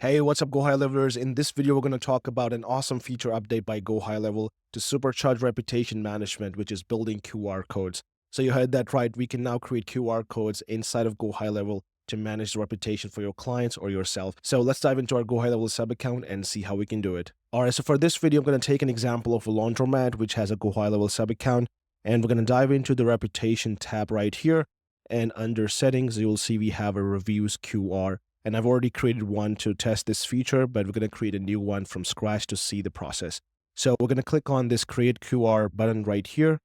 Hey, what's up, GoHighLevelers? In this video, we're going to talk about an awesome feature update by GoHighLevel to Supercharge reputation management, which is building QR codes. So you heard that right. We can now create QR codes inside of GoHighLevel to manage the reputation for your clients or yourself. So let's dive into our GoHighLevel sub account and see how we can do it. All right, so for this video, I'm going to take an example of a laundromat, which has a GoHighLevel sub account, and we're going to dive into the reputation tab right here. And under settings, you'll see we have a reviews QR. And I've already created one to test this feature, but we're going to create a new one from scratch to see the process. So we're going to click on this create QR button right here.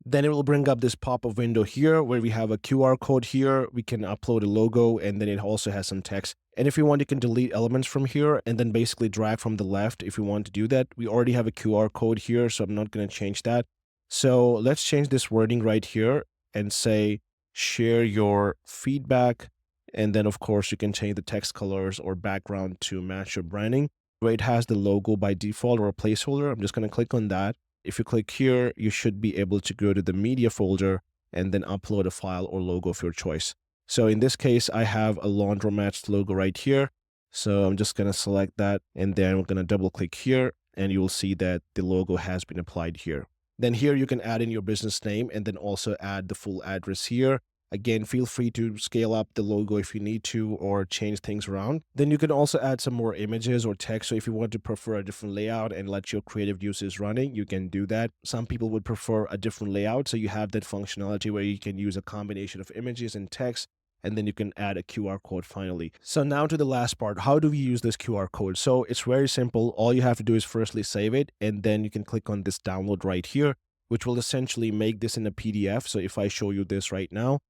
Then it will bring up this pop-up window here where we have a QR code here. We can upload a logo, and then it also has some text. And if you want, you can delete elements from here and then basically drag from the left if you want to do that. We already have a QR code here, so I'm not going to change that. So let's change this wording right here and say, share your feedback. And then, of course, you can change the text colors or background to match your branding. Where it has the logo by default or a placeholder, I'm just going to click on that. If you click here, you should be able to go to the media folder and then upload a file or logo of your choice. So in this case, I have a laundromat logo right here. So I'm just going to select that, and then we're going to double click here, and you'll see that the logo has been applied here. Then here you can add in your business name and then also add the full address here. Again, feel free to scale up the logo if you need to or change things around. Then you can also add some more images or text. So if you want to prefer a different layout and let your creative juices running, you can do that. Some people would prefer a different layout. So you have that functionality where you can use a combination of images and text, and then you can add a QR code finally. So now to the last part, how do we use this QR code? So it's very simple. All you have to do is firstly save it, and then you can click on this download right here, which will essentially make this in a PDF. So if I show you this right now,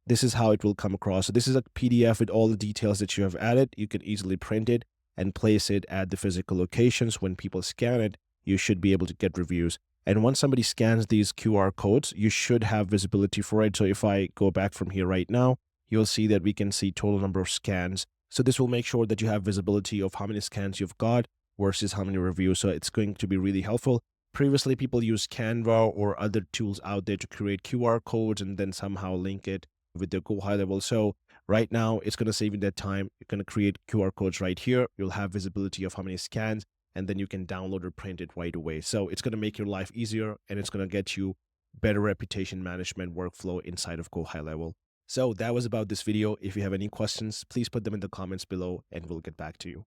this is how it will come across. So this is a PDF with all the details that you have added. You can easily print it and place it at the physical locations. When people scan it, you should be able to get reviews. And once somebody scans these QR codes, you should have visibility for it. So if I go back from here right now, you'll see that we can see total number of scans. So this will make sure that you have visibility of how many scans you've got versus how many reviews. So it's going to be really helpful. Previously, people used Canva or other tools out there to create QR codes and then somehow link it with the GoHighLevel. So right now, it's going to save you that time. You're going to create QR codes right here. You'll have visibility of how many scans, and then you can download or print it right away. So it's going to make your life easier, and it's going to get you better reputation management workflow inside of GoHighLevel. So that was about this video. If you have any questions, please put them in the comments below, and we'll get back to you.